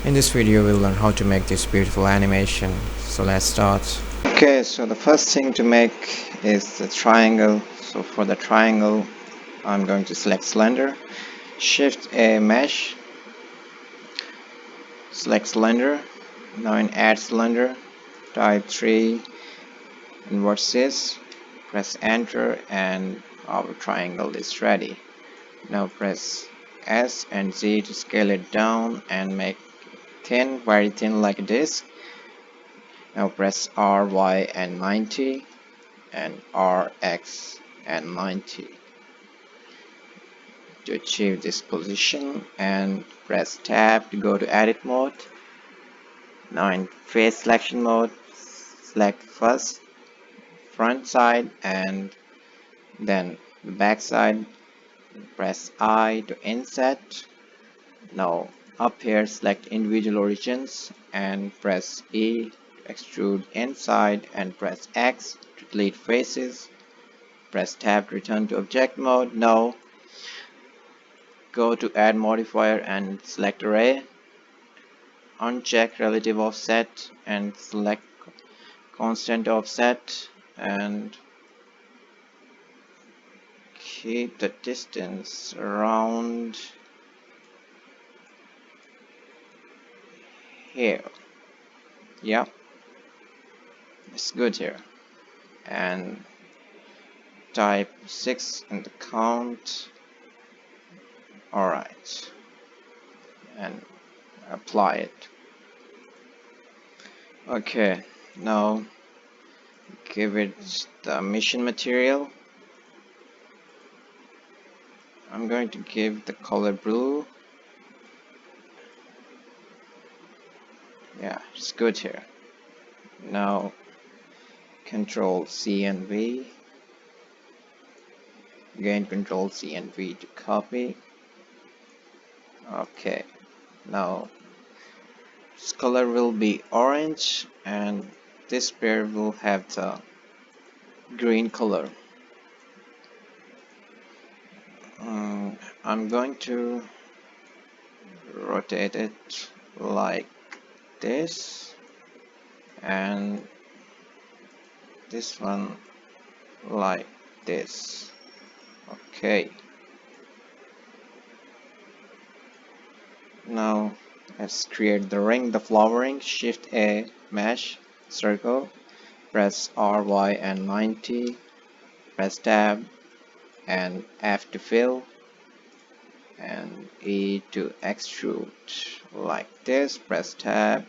In this video we'll learn how to make this beautiful animation. So let's start. Okay, so the first thing to make is the triangle. So for the triangle I'm going to select cylinder, shift a mesh, select cylinder. Now in add cylinder, type 3 inverses, press enter, and our triangle is ready. Now press S and Z to scale it down and make thin, very thin like this. Now press R, Y and 90 and R, X and 90 to achieve this position, and press tab to go to edit mode. Now in face selection mode, select first front side and then the back side. Press I to inset. Now up here select individual origins and press E to extrude inside, and press X to delete faces. Press tab to return to object mode. Now go to add modifier and select array. Uncheck relative offset and select constant offset, and keep the distance around here. Yeah, it's good here. And type 6 in the count. Alright, and apply it. Okay, now give it the mission material. I'm going to give the color blue. Yeah, it's good here. Now Control C and V. Again Control C and V to copy. Okay, now this color will be orange and this pair will have the green color. I'm going to rotate it like this, and this one like this. Okay, now let's create the ring, the flower ring. Shift A, mesh, circle, press R, Y and 90, press tab and F to fill, and E to extrude like this. Press tab,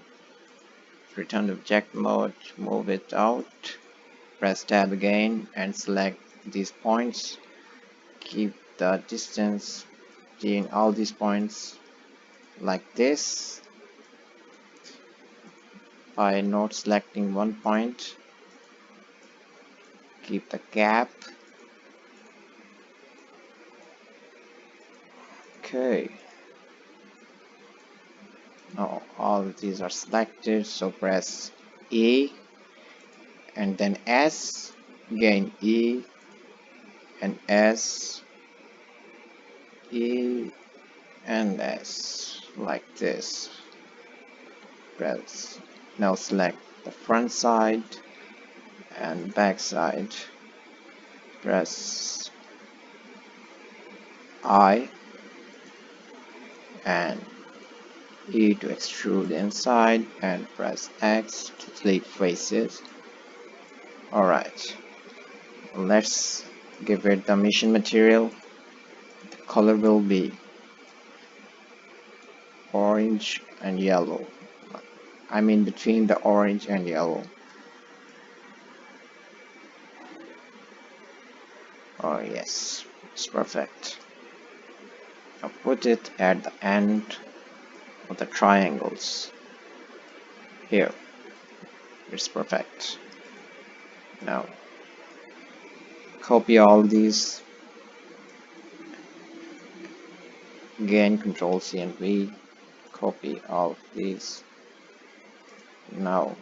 return to object mode, move it out, press tab again and select these points. Keep the distance between all these points like this by not selecting one point. Keep the gap. Okay, now all of these are selected, so press E and then S, again E and S, E and S like this. Press. Now select the front side and back side. Press I and E to extrude inside, and press X to delete faces. Alright, let's give it the mission material. The color will be orange and yellow. I mean between the orange and yellow. Oh yes, it's perfect. Now put it at the end of the triangles. Here, it's perfect. Now copy all these. Again Control C and V. Copy all of these. Now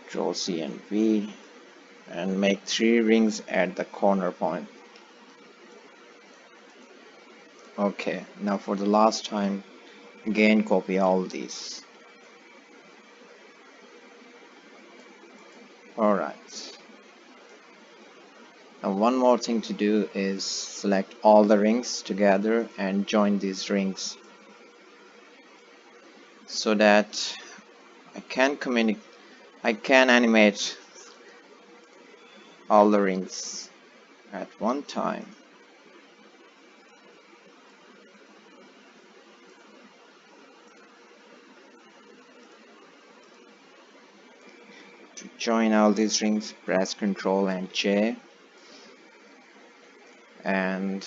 Control C and V and make 3 rings at the corner point. Okay, now for the last time Again, copy all these. Alright. Now one more thing to do is select all the rings together and join these rings so that I can animate all the rings at one time. To join all these rings, press Ctrl and J, and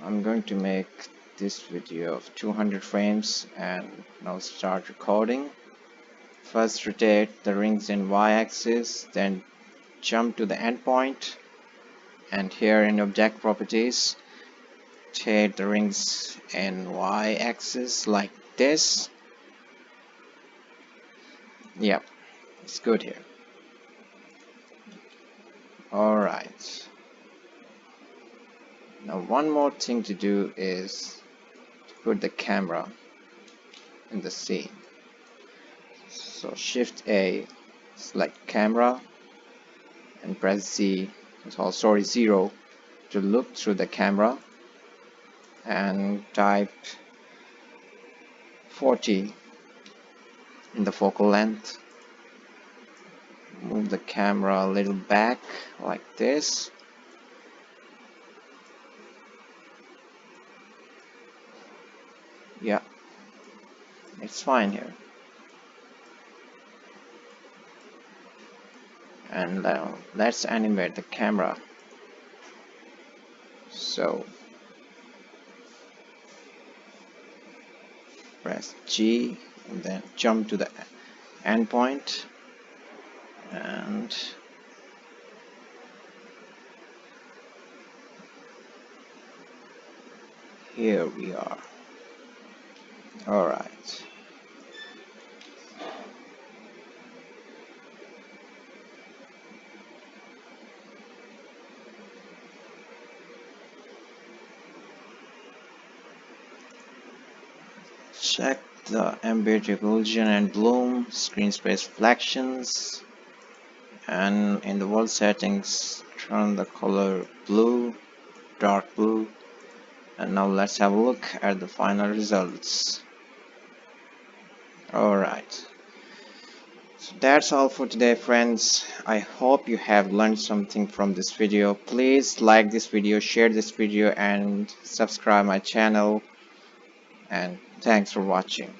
I'm going to make this video of 200 frames and now start recording. First rotate the rings in y-axis, then jump to the endpoint, and here in object properties rotate the rings in y-axis like this. Yep, it's good here. Alright, now one more thing to do is to put the camera in the scene. So Shift A, select camera, and press Z, 0 to look through the camera, and type 40 in the focal length. Move the camera a little back like this. Yeah, it's fine here. And now let's animate the camera. So press G and then jump to the endpoint, and here we are. Alright. Check the ambient occlusion and bloom, screen space reflections, and in the world settings turn the color blue, dark blue. And now let's have a look at the final results. Alright, so that's all for today, friends. I hope you have learned something from this video. Please like this video, share this video, and subscribe my channel. And thanks for watching.